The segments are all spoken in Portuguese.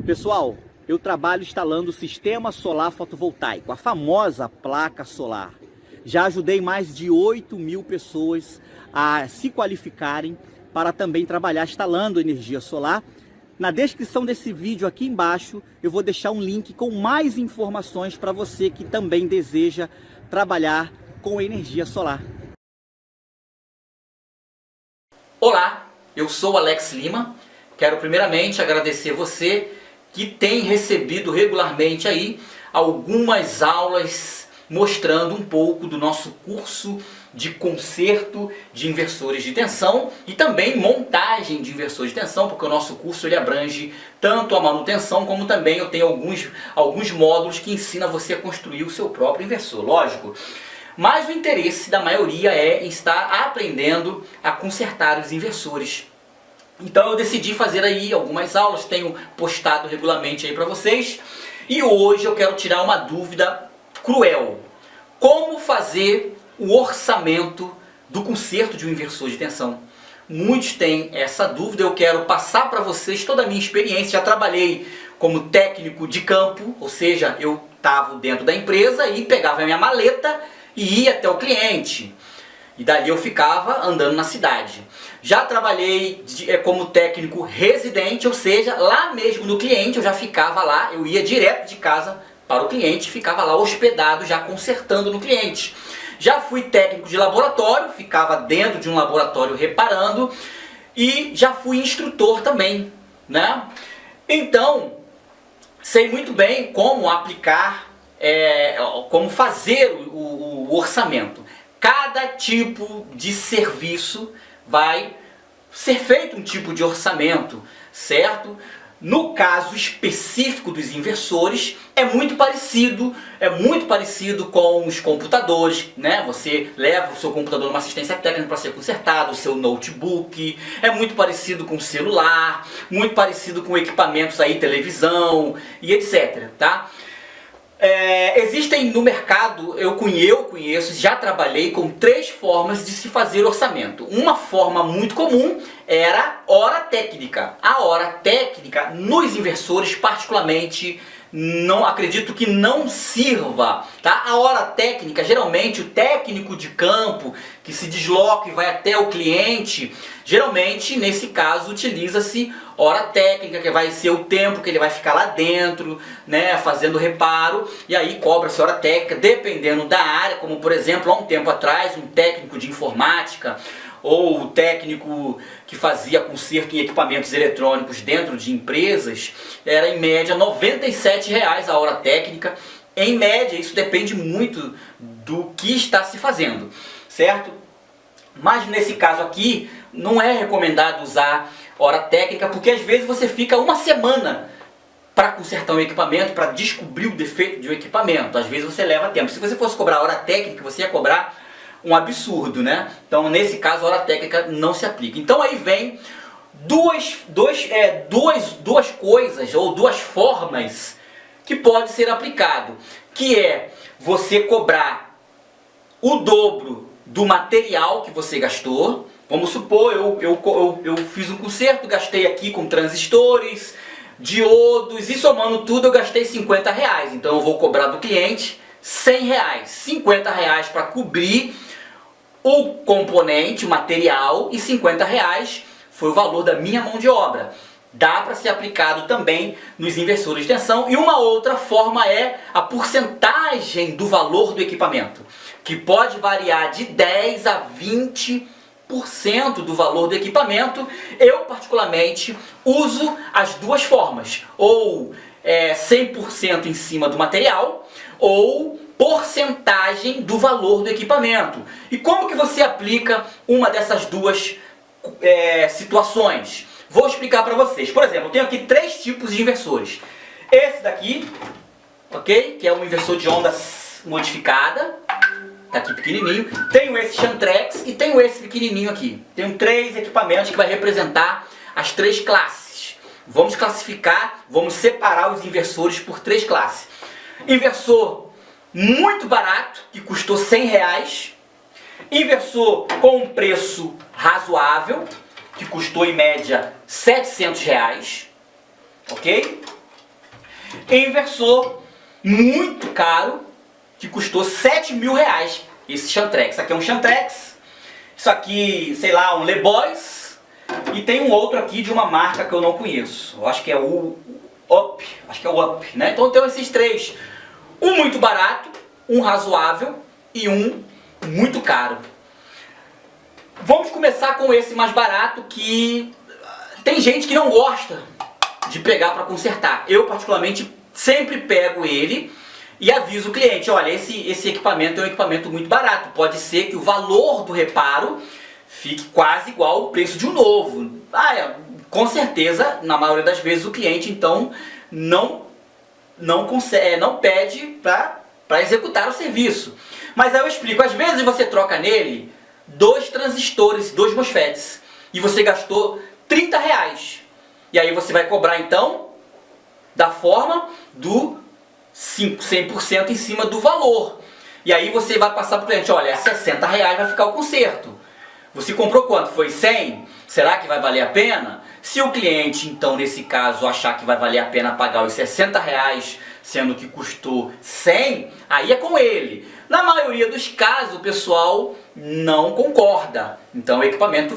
Pessoal, eu trabalho instalando o sistema solar fotovoltaico, a famosa placa solar. Já ajudei mais de 8.000 pessoas a se qualificarem para também trabalhar instalando energia solar. Na descrição desse vídeo aqui embaixo eu vou deixar um link com mais informações para você que também deseja trabalhar com energia solar. Olá, eu sou Alex Lima. Quero primeiramente agradecer você que tem recebido regularmente aí algumas aulas mostrando um pouco do nosso curso de conserto de inversores de tensão e também montagem de inversores de tensão, porque o nosso curso ele abrange tanto a manutenção como também eu tenho alguns módulos que ensinam você a construir o seu próprio inversor, lógico. Mas o interesse da maioria é estar aprendendo a consertar os inversores. Então eu decidi fazer aí algumas aulas, tenho postado regularmente aí para vocês. E hoje eu quero tirar uma dúvida cruel. Como fazer o orçamento do conserto de um inversor de tensão? Muitos têm essa dúvida, eu quero passar para vocês toda a minha experiência. Já trabalhei como técnico de campo, ou seja, eu estava dentro da empresa e pegava a minha maleta e ia até o cliente. E dali eu ficava andando na cidade. Já trabalhei como técnico residente, ou seja, lá mesmo no cliente eu já ficava lá, eu ia direto de casa para o cliente, ficava lá hospedado já consertando no cliente. Já fui técnico de laboratório, ficava dentro de um laboratório reparando e já fui instrutor também, né? Então, sei muito bem como aplicar, como fazer o orçamento. Cada tipo de serviço vai ser feito um tipo de orçamento, certo? No caso específico dos inversores, é muito parecido com os computadores, né? Você leva o seu computador numa assistência técnica para ser consertado, o seu notebook, é muito parecido com o celular, muito parecido com equipamentos aí, televisão e etc, tá? Existem no mercado, eu conheço, já trabalhei com 3 formas de se fazer orçamento. Uma forma muito comum era hora técnica. A hora técnica nos inversores particularmente não acredito que não sirva, tá? A hora técnica, geralmente o técnico de campo que se desloca e vai até o cliente, geralmente nesse caso utiliza-se hora técnica, que vai ser o tempo que ele vai ficar lá dentro, né, fazendo reparo, e aí cobra-se hora técnica, dependendo da área, como por exemplo há um tempo atrás um técnico de informática ou o técnico que fazia conserto em equipamentos eletrônicos dentro de empresas, era em média R$ 97,00 a hora técnica. Em média, isso depende muito do que está se fazendo, certo? Mas nesse caso aqui, não é recomendado usar hora técnica, porque às vezes você fica uma semana para consertar um equipamento, para descobrir o defeito de um equipamento. Às vezes você leva tempo. Se você fosse cobrar hora técnica, você ia cobrar um absurdo, né? Então nesse caso a hora técnica não se aplica. Então aí vem duas coisas ou duas formas que pode ser aplicado, que é você cobrar o dobro do material que você gastou. Vamos supor, eu fiz um conserto, gastei aqui com transistores, diodos e somando tudo eu gastei R$ 50. Então eu vou cobrar do cliente R$ 100, R$ 50 para cobrir o componente, o material, e R$ 50 foi o valor da minha mão de obra. Dá para ser aplicado também nos inversores de tensão. E uma outra forma é a porcentagem do valor do equipamento, que pode variar de 10 a 20% do valor do equipamento. Eu particularmente uso as duas formas, ou 100% em cima do material, ou porcentagem do valor do equipamento. E como que você aplica uma dessas duas situações? Vou explicar para vocês. Por exemplo, eu tenho aqui 3 tipos de inversores. Esse daqui, ok? Que é um inversor de onda modificada. Tá aqui pequenininho. Tenho esse Xantrex e tenho esse pequenininho aqui. Tenho 3 equipamentos que vai representar as 3 classes. Vamos classificar, vamos separar os inversores por 3 classes. Inversor muito barato, que custou R$ 100. Inversor com um preço razoável, que custou em média R$ 700. Ok? Inversor muito caro, que custou R$7.000, esse Chantrex. Isso aqui é um Chantrex, isso aqui, sei lá, um LeBoys, e tem um outro aqui de uma marca que eu não conheço. Eu acho que é o Up, né? Então tem esses três, um muito barato, um razoável e um muito caro. Vamos começar com esse mais barato, que tem gente que não gosta de pegar para consertar. Eu particularmente sempre pego ele e aviso o cliente, olha, esse equipamento é um equipamento muito barato, pode ser que o valor do reparo fique quase igual ao preço de um novo. Com certeza, na maioria das vezes o cliente então não pede para executar o serviço. Mas aí eu explico, às vezes você troca nele 2 transistores, 2 MOSFETs, e você gastou R$30. E aí você vai cobrar então da forma do 100% em cima do valor. E aí você vai passar para o cliente, olha, R$60 vai ficar o conserto. Você comprou quanto? Foi 100? Será que vai valer a pena? Se o cliente, então, nesse caso, achar que vai valer a pena pagar os R$60, sendo que custou 100, aí é com ele. Na maioria dos casos, o pessoal não concorda. Então, o equipamento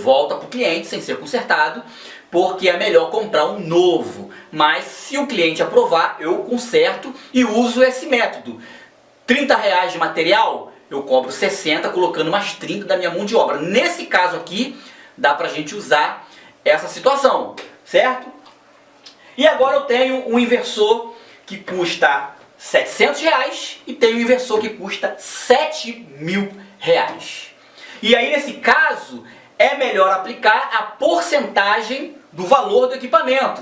volta para o cliente sem ser consertado, porque é melhor comprar um novo. Mas, se o cliente aprovar, eu conserto e uso esse método. R$30 de material, eu cobro 60, colocando mais 30 da minha mão de obra. Nesse caso aqui, dá pra gente usar essa situação, certo? E agora eu tenho um inversor que custa R$700 e tenho um inversor que custa R$7.000. E aí, nesse caso, é melhor aplicar a porcentagem do valor do equipamento,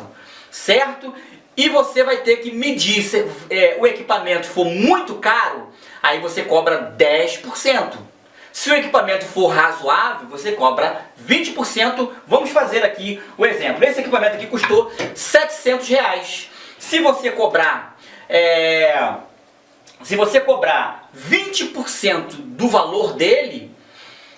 certo? E você vai ter que medir, se o equipamento for muito caro, aí você cobra 10%. Se o equipamento for razoável, você cobra 20%. Vamos fazer aqui o exemplo. Esse equipamento aqui custou R$700. Se você cobrar 20% do valor dele,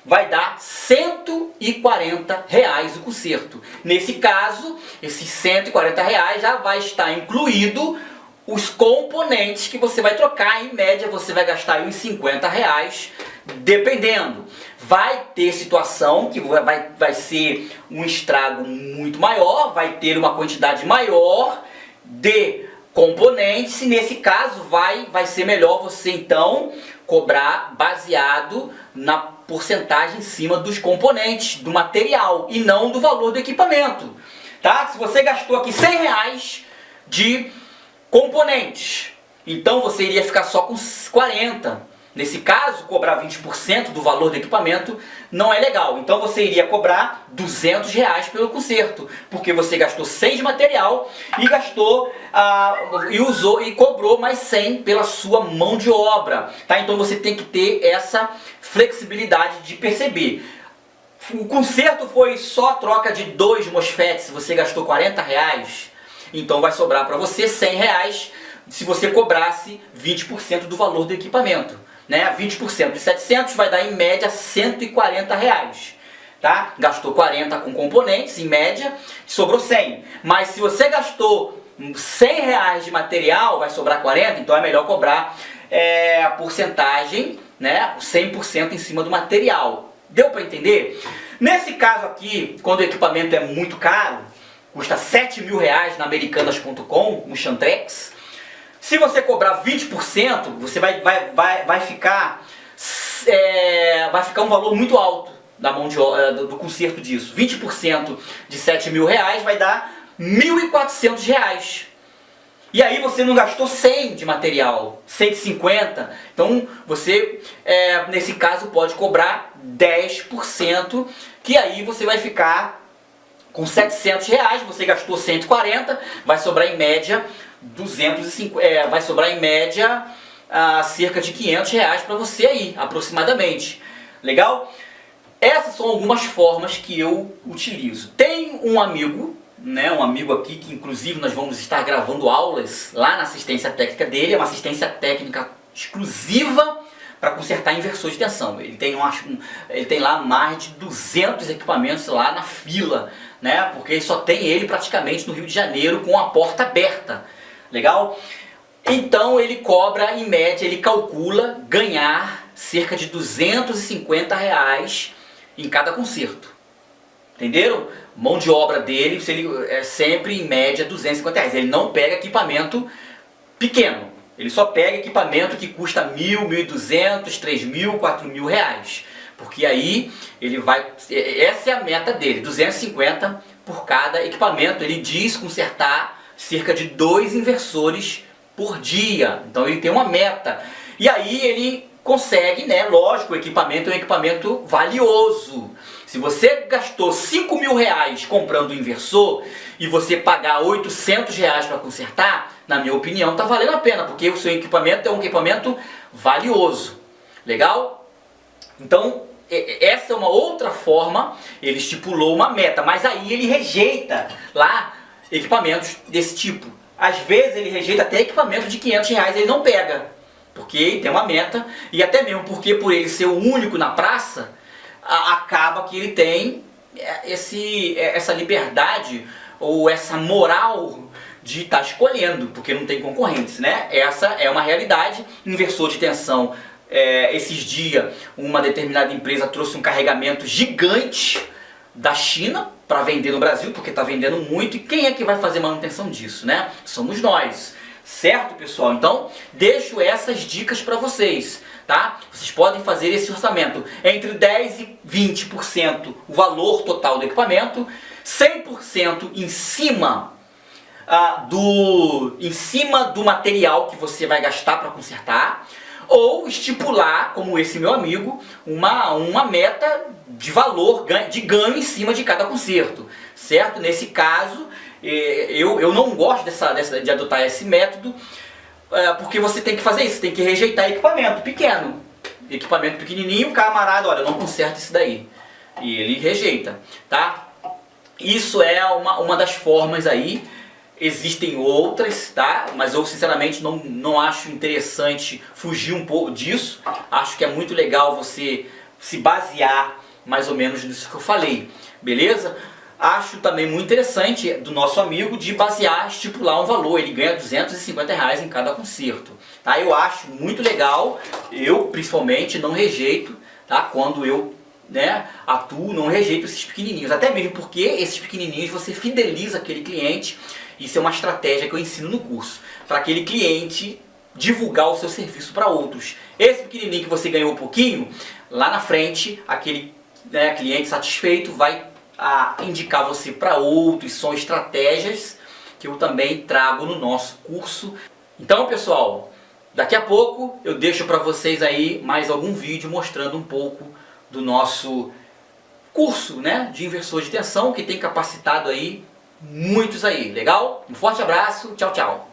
vai dar R$140 o conserto. Nesse caso, esses R$140 já vai estar incluído os componentes que você vai trocar. Em média, você vai gastar aí uns R$50, dependendo. Vai ter situação que vai ser um estrago muito maior, vai ter uma quantidade maior de componentes, e nesse caso vai ser melhor você então cobrar baseado na porcentagem em cima dos componentes, do material, e não do valor do equipamento, tá? Se você gastou aqui R$100 de componentes, então você iria ficar só com 40. Nesse caso, cobrar 20% do valor do equipamento não é legal. Então você iria cobrar R$200 pelo conserto, porque você gastou 100 de material e usou e cobrou mais 100 pela sua mão de obra, tá? Então você tem que ter essa flexibilidade de perceber. O conserto foi só troca de 2 MOSFETs, você gastou R$40, então vai sobrar para você R$100 se você cobrasse 20% do valor do equipamento, né? 20% de 700 vai dar em média R$140, tá? Gastou 40 com componentes, em média, sobrou 100. Mas se você gastou R$100 de material, vai sobrar 40, então é melhor cobrar a porcentagem, né? 100% em cima do material. Deu para entender? Nesse caso aqui, quando o equipamento é muito caro, custa R$7.000 na Americanas.com, um Chantrex. Se você cobrar 20%, você vai ficar um valor muito alto da mão de obra, do conserto disso. 20% de R$7.000 vai dar R$1.400. E aí você não gastou 100 de material, 150. Então você, nesse caso, pode cobrar 10%, que aí você vai ficar com R$700, você gastou 140, vai sobrar em média 250, vai sobrar em média cerca de R$500 para você aí, aproximadamente. Legal? Essas são algumas formas que eu utilizo. Tem um amigo, né, um amigo aqui que inclusive nós vamos estar gravando aulas lá na assistência técnica dele, é uma assistência técnica exclusiva para consertar inversores de tensão. Ele tem lá mais de 200 equipamentos lá na fila, né, porque só tem ele praticamente no Rio de Janeiro com a porta aberta Legal? Então ele cobra, em média, ele calcula ganhar cerca de R$250 em cada concerto. Entenderam? Mão de obra dele é sempre em média R$250. Ele não pega equipamento pequeno. Ele só pega equipamento que custa R$1.000, R$1.200, R$3.000, R$4.000. Porque aí ele vai... Essa é a meta dele, 250 por cada equipamento. Ele diz consertar cerca de 2 inversores por dia. Então ele tem uma meta. E aí ele consegue, né? Lógico, o equipamento é um equipamento valioso. Se você gastou R$5.000 comprando um inversor e você pagar R$800 para consertar, na minha opinião, está valendo a pena, porque o seu equipamento é um equipamento valioso. Legal? Então, essa é uma outra forma, ele estipulou uma meta, mas aí ele rejeita lá equipamentos desse tipo. Às vezes ele rejeita até equipamento de R$500, ele não pega, porque ele tem uma meta, e até mesmo porque por ele ser o único na praça, acaba que ele tem essa liberdade ou essa moral de estar escolhendo, porque não tem concorrentes, né? Essa é uma realidade. Inversor de tensão, esses dias uma determinada empresa trouxe um carregamento gigante da China para vender no Brasil, porque está vendendo muito, e quem é que vai fazer manutenção disso, né? Somos nós, certo, pessoal? Então, deixo essas dicas para vocês, tá? Vocês podem fazer esse orçamento entre 10% e 20% o valor total do equipamento, 100% em cima do material que você vai gastar para consertar, ou estipular, como esse meu amigo, uma meta de valor, de ganho em cima de cada concerto, certo? Nesse caso, eu não gosto de adotar esse método, porque você tem que fazer isso, tem que rejeitar equipamento pequeno. Equipamento pequenininho, o camarada, olha, não conserta isso daí. E ele rejeita, tá? Isso é uma das formas aí. Existem outras, tá? Mas eu sinceramente não acho interessante fugir um pouco disso. Acho que é muito legal você se basear mais ou menos nisso que eu falei, beleza? Acho também muito interessante do nosso amigo de basear, estipular um valor. Ele ganha R$250 em cada concerto, tá? Eu acho muito legal. Eu principalmente não rejeito, tá? Quando eu atuo, não rejeito esses pequenininhos, até mesmo porque esses pequenininhos você fideliza aquele cliente. Isso é uma estratégia que eu ensino no curso, para aquele cliente divulgar o seu serviço para outros. Esse pequenininho que você ganhou um pouquinho, lá na frente, aquele cliente satisfeito vai indicar você para outros. São estratégias que eu também trago no nosso curso. Então, pessoal, daqui a pouco eu deixo para vocês aí mais algum vídeo mostrando um pouco do nosso curso, de inversor de tensão, que tem capacitado aí muitos aí, legal? Um forte abraço, tchau, tchau!